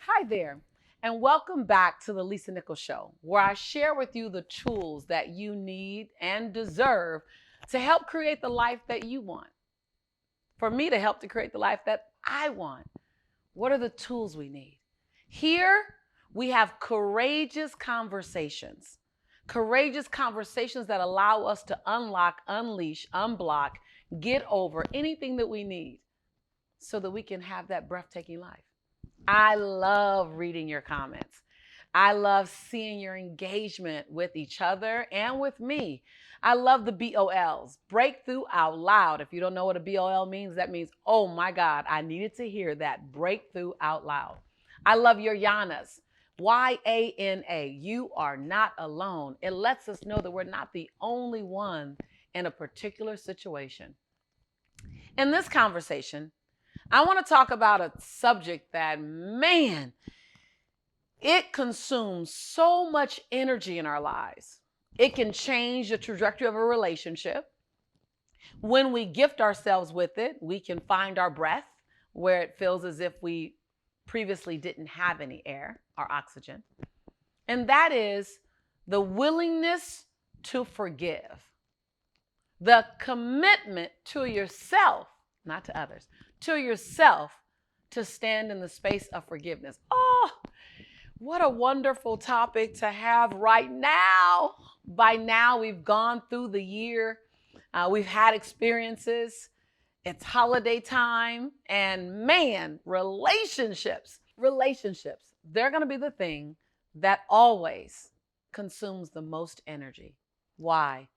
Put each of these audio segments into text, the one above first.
Hi there, and welcome back to the Lisa Nichols Show, where I share with you the tools that you need and deserve to help create the life that you want. For me to help to create the life that I want, what are the tools we need? Here, we have courageous conversations that allow us to unlock, unleash, unblock, get over anything that we need so that we can have that breathtaking life. I love reading your comments. I love seeing your engagement with each other and with me. I love the BOLs, breakthrough out loud. If you don't know what a BOL means, that means, oh my God, I needed to hear that breakthrough out loud. I love your Yanas, YANA. You are not alone. It lets us know that we're not the only one in a particular situation. In this conversation, I want to talk about a subject that, man, it consumes so much energy in our lives. It can change the trajectory of a relationship. When we gift ourselves with it, we can find our breath where it feels as if we previously didn't have any air or oxygen. And that is the willingness to forgive, the commitment to yourself, not to others, to yourself to stand in the space of forgiveness. Oh, what a wonderful topic to have right now. By now, we've gone through the year, we've had experiences. It's holiday time, and man, relationships, they're going to be the thing that always consumes the most energy. Why?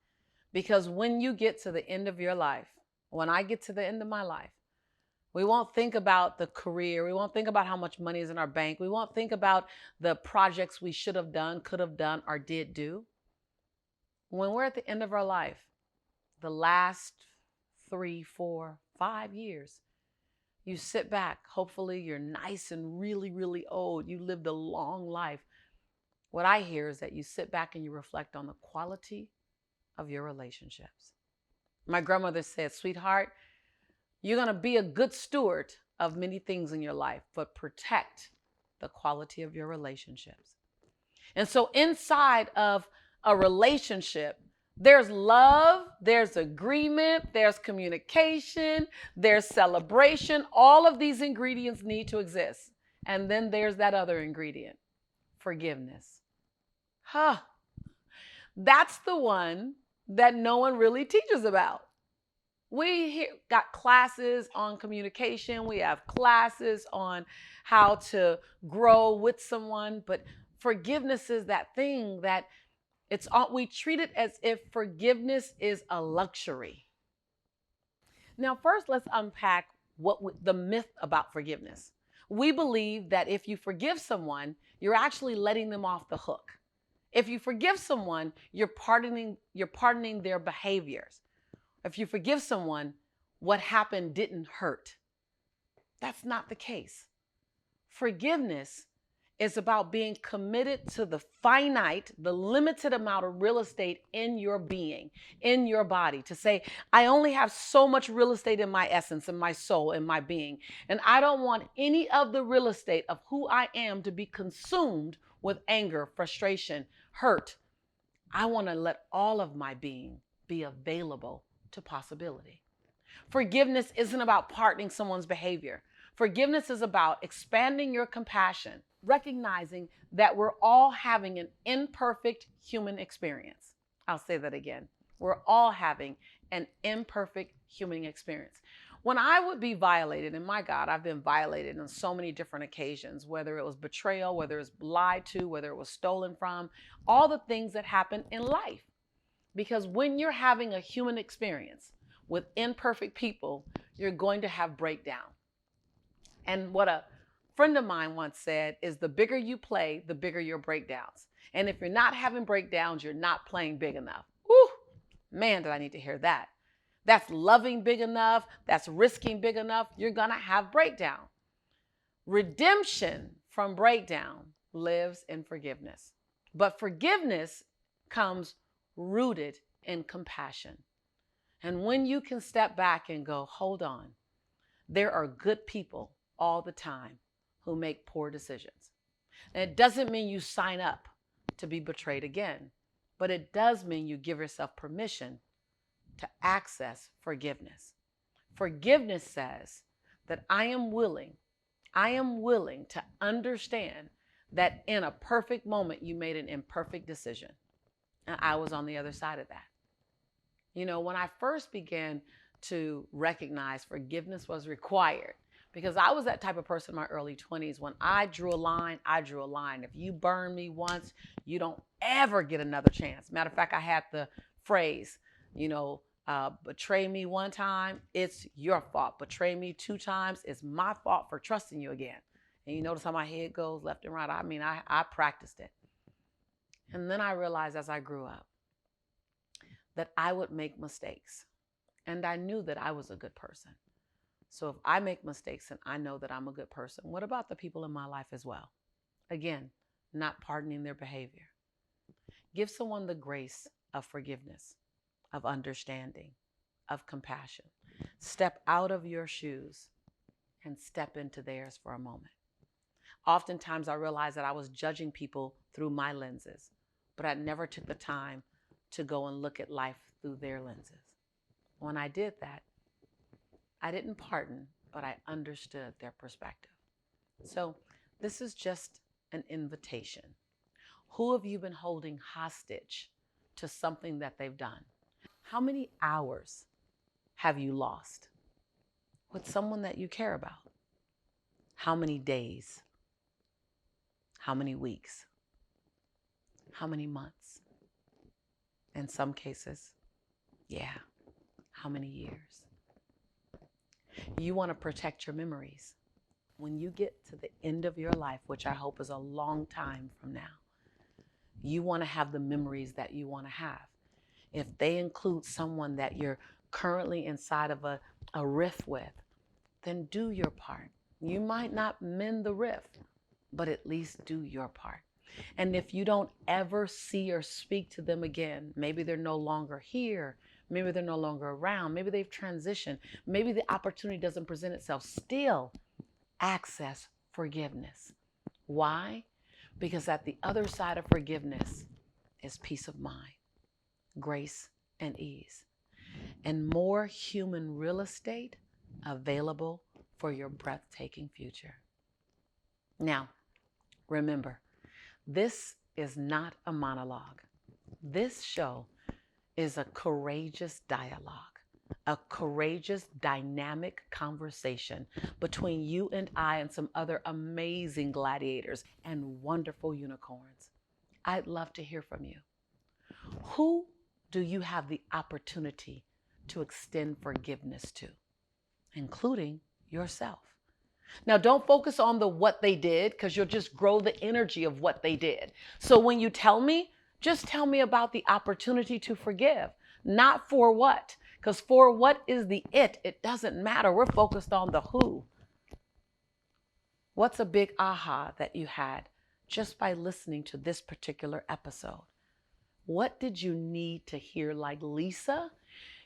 Because when you get to the end of your life, when I get to the end of my life, we won't think about the career. We won't think about how much money is in our bank. We won't think about the projects we should have done, could have done, or did do. When we're at the end of our life, the last 3, 4, 5 years, you sit back. Hopefully, you're nice and really, really old. You lived a long life. What I hear is that you sit back and you reflect on the quality of your relationships. My grandmother said, sweetheart, you're going to be a good steward of many things in your life, but protect the quality of your relationships. And so inside of a relationship, there's love, there's agreement, there's communication, there's celebration. All of these ingredients need to exist. And then there's that other ingredient, forgiveness. Huh. That's the one that no one really teaches about. We got classes on communication. We have classes on how to grow with someone. But forgiveness is that thing that we treat it as if forgiveness is a luxury. Now, first, let's unpack the myth about forgiveness. We believe that if you forgive someone, you're actually letting them off the hook. If you forgive someone, you're pardoning their behaviors. If you forgive someone, what happened didn't hurt. That's not the case. Forgiveness is about being committed to the finite, the limited amount of real estate in your being, in your body. To say, I only have so much real estate in my essence, in my soul, in my being. And I don't want any of the real estate of who I am to be consumed with anger, frustration, hurt. I want to let all of my being be available to possibility. Forgiveness isn't about pardoning someone's behavior. Forgiveness is about expanding your compassion, recognizing that we're all having an imperfect human experience. I'll say that again. We're all having an imperfect human experience. When I would be violated, and my God, I've been violated on so many different occasions, whether it was betrayal, whether it was lied to, whether it was stolen from, all the things that happen in life. Because when you're having a human experience with imperfect people, you're going to have breakdown. And what a friend of mine once said is the bigger you play, the bigger your breakdowns. And if you're not having breakdowns, you're not playing big enough. Whew, man, did I need to hear that. That's loving big enough. That's risking big enough. You're going to have breakdown. Redemption from breakdown lives in forgiveness. But forgiveness comes rooted in compassion. And when you can step back and go, hold on, there are good people all the time who make poor decisions. And it doesn't mean you sign up to be betrayed again, but it does mean you give yourself permission to access forgiveness. Forgiveness says that I am willing to understand that in a perfect moment you made an imperfect decision. And I was on the other side of that. When I first began to recognize forgiveness was required, because I was that type of person in my early 20s. When I drew a line, I drew a line. If you burn me once, you don't ever get another chance. Matter of fact, I had the phrase, betray me one time, it's your fault. Betray me 2 times, it's my fault for trusting you again. And you notice how my head goes left and right. I practiced it. And then I realized as I grew up that I would make mistakes. And I knew that I was a good person. So if I make mistakes and I know that I'm a good person, what about the people in my life as well? Again, not pardoning their behavior. Give someone the grace of forgiveness, of understanding, of compassion. Step out of your shoes and step into theirs for a moment. Oftentimes I realized that I was judging people through my lenses, but I never took the time to go and look at life through their lenses. When I did that, I didn't pardon, but I understood their perspective. So this is just an invitation. Who have you been holding hostage to something that they've done? How many hours have you lost with someone that you care about? How many days? How many weeks? How many months? In some cases, how many years? You want to protect your memories. When you get to the end of your life, which I hope is a long time from now, you want to have the memories that you want to have. If they include someone that you're currently inside of a rift with, then do your part. You might not mend the rift, but at least do your part. And if you don't ever see or speak to them again, maybe they're no longer here, maybe they're no longer around, maybe they've transitioned, maybe the opportunity doesn't present itself, still access forgiveness. Why? Because at the other side of forgiveness is peace of mind, grace, and ease, and more human real estate available for your breathtaking future. Now, remember, this is not a monologue. This show is a courageous dialogue, a courageous, dynamic conversation between you and I and some other amazing gladiators and wonderful unicorns. I'd love to hear from you. Who do you have the opportunity to extend forgiveness to, including yourself? Now, don't focus on the what they did, because you'll just grow the energy of what they did. So when you tell me, just tell me about the opportunity to forgive, not for what. Because for what is the it doesn't matter. We're focused on the who. What's a big aha that you had just by listening to this particular episode? What did you need to hear? Like Lisa,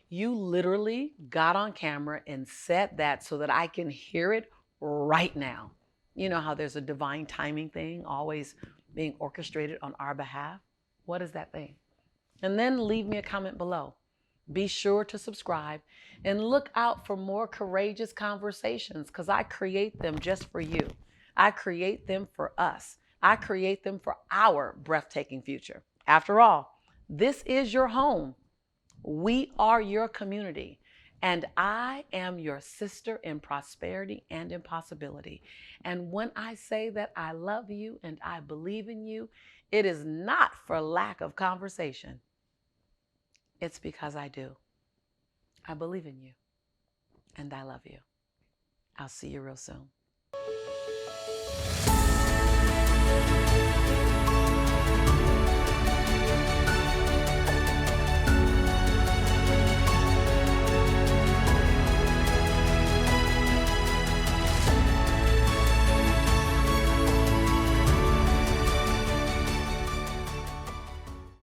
you literally got on camera and said that so that I can hear it right now. You know how there's a divine timing thing always being orchestrated on our behalf? What is that thing? And then leave me a comment below. Be sure to subscribe and look out for more courageous conversations, because I create them just for you. I create them for us. I create them for our breathtaking future. After all, this is your home. We are your community. And I am your sister in prosperity and in possibility. And when I say that I love you and I believe in you, it is not for lack of conversation. It's because I do. I believe in you and I love you. I'll see you real soon.